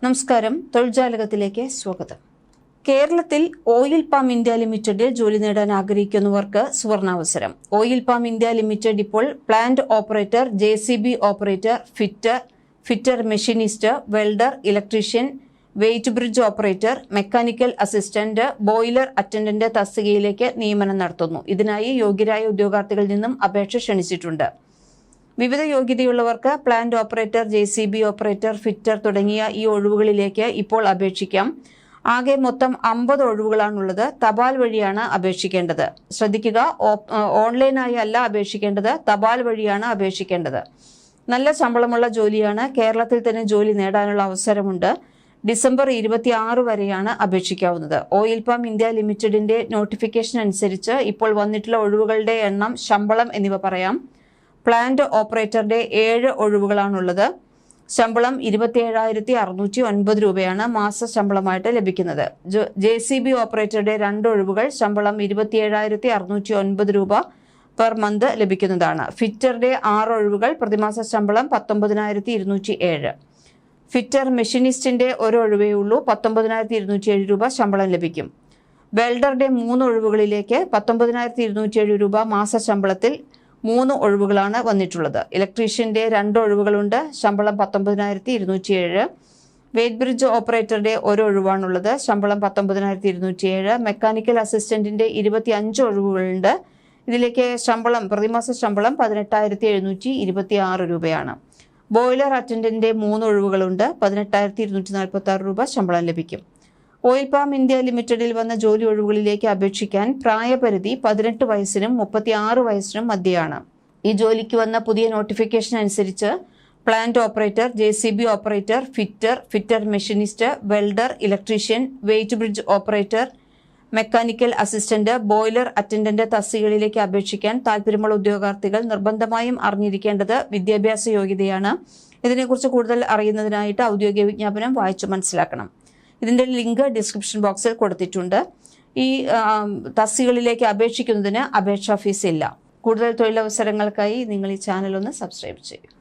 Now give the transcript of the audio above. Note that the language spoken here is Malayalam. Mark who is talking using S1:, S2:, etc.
S1: നമസ്കാരം, തൊഴിൽജാലകത്തിലേക്ക് സ്വാഗതം. കേരളത്തിൽ ഓയിൽ പാം ഇന്ത്യ ലിമിറ്റഡിൽ ജോലി നേടാൻ ആഗ്രഹിക്കുന്നവർക്ക് സുവർണാവസരം. ഓയിൽ പാം ഇന്ത്യ ലിമിറ്റഡ് ഇപ്പോൾ plant operator, JCB operator, fitter machinist, welder, electrician, weight bridge operator, mechanical assistant, boiler attendant തസ്തികയിലേക്ക് നിയമനം നടത്തുന്നു. ഇതിനായി യോഗ്യരായ ഉദ്യോഗാർത്ഥികളിൽ നിന്നും അപേക്ഷ ക്ഷണിച്ചിട്ടുണ്ട്. വിവിധ യോഗ്യതയുള്ളവർക്ക് plant operator, JCB operator, fitter തുടങ്ങിയ ഈ ഒഴിവുകളിലേക്ക് ഇപ്പോൾ അപേക്ഷിക്കാം. ആകെ മൊത്തം 50 ഒഴിവുകളാണുള്ളത്. തപാൽ വഴിയാണ് അപേക്ഷിക്കേണ്ടത്. ശ്രദ്ധിക്കുക, ഓൺലൈനായി അല്ല അപേക്ഷിക്കേണ്ടത്, തപാൽ വഴിയാണ് അപേക്ഷിക്കേണ്ടത്. നല്ല ശമ്പളമുള്ള ജോലിയാണ്. കേരളത്തിൽ തന്നെ ജോലി നേടാനുള്ള അവസരമുണ്ട്. ഡിസംബർ 26 വരെയാണ് അപേക്ഷിക്കാവുന്നത്. ഓയിൽ പാം ഇന്ത്യ ലിമിറ്റഡിന്റെ നോട്ടിഫിക്കേഷൻ അനുസരിച്ച് ഇപ്പോൾ വന്നിട്ടുള്ള ഒഴിവുകളുടെ എണ്ണം, ശമ്പളം എന്നിവ പറയാം. പ്ലാന്റ് ഓപ്പറേറ്ററുടെ 7 ഒഴിവുകളാണുള്ളത്. ശമ്പളം 27,609 രൂപയാണ് മാസ ശമ്പളമായിട്ട് ലഭിക്കുന്നത്. JCB ഓപ്പറേറ്ററുടെ 2 ഒഴിവുകൾ, ശമ്പളം 27,609 രൂപ പെർ മന്ത് ലഭിക്കുന്നതാണ്. ഫിറ്ററുടെ 6 ഒഴിവുകൾ, പ്രതിമാസ ശമ്പളം 19,207. ഫിറ്റർ മെഷീനിസ്റ്റിന്റെ 1 ഒഴിവേ ഉള്ളൂ, 19,207 രൂപ ശമ്പളം ലഭിക്കും. വെൽഡറുടെ 3 ഒഴിവുകളിലേക്ക് 19,207 രൂപ മാസ ശമ്പളത്തിൽ 3 ഒഴിവുകളാണ് വന്നിട്ടുള്ളത്. ഇലക്ട്രീഷ്യന്റെ 2 ഒഴിവുകളുണ്ട്, ശമ്പളം 19,207. വെയിറ്റ് ബ്രിഡ്ജ് ഓപ്പറേറ്ററുടെ 1 ഒഴിവാണുള്ളത്, ശമ്പളം 19,207. മെക്കാനിക്കൽ അസിസ്റ്റന്റിന്റെ 25 ഒഴിവുകളുണ്ട്. ഇതിലേക്ക് പ്രതിമാസ ശമ്പളം 18,726 രൂപയാണ്. ബോയിലർ അറ്റൻഡന്റിന്റെ 3 ഒഴിവുകളുണ്ട്, 18,246 രൂപ ശമ്പളം ലഭിക്കും. ഓയിൽ പാം ഇന്ത്യ ലിമിറ്റഡിൽ വന്ന ജോലി ഒഴിവുകളിലേക്ക് അപേക്ഷിക്കാൻ പ്രായപരിധി 18 വയസ്സിനും 36 വയസ്സിനും മധ്യയാണ്. ഈ ജോലിക്ക് വന്ന പുതിയ നോട്ടിഫിക്കേഷൻ അനുസരിച്ച് plant operator, JCB operator, fitter machinist, welder, electrician, weight bridge operator, mechanical assistant, boiler attendant തസ്തികകളിലേക്ക് അപേക്ഷിക്കാൻ താല്പര്യമുള്ള ഉദ്യോഗാർത്ഥികൾ നിർബന്ധമായും അറിഞ്ഞിരിക്കേണ്ടത് വിദ്യാഭ്യാസ യോഗ്യതയാണ്. ഇതിനെക്കുറിച്ച് കൂടുതൽ അറിയുന്നതിനായിട്ട് ഔദ്യോഗിക വിജ്ഞാപനം വായിച്ചു മനസ്സിലാക്കണം. ഇതിന്റെ ലിങ്ക് ഡിസ്ക്രിപ്ഷൻ ബോക്സിൽ കൊടുത്തിട്ടുണ്ട്. ഈ തസ്തികകളിലേക്ക് അപേക്ഷിക്കുന്നതിന് അപേക്ഷാ ഫീസ് ഇല്ല. കൂടുതൽ തൊഴിലവസരങ്ങൾക്കായി നിങ്ങൾ ഈ ചാനൽ ഒന്ന് സബ്സ്ക്രൈബ് ചെയ്യും.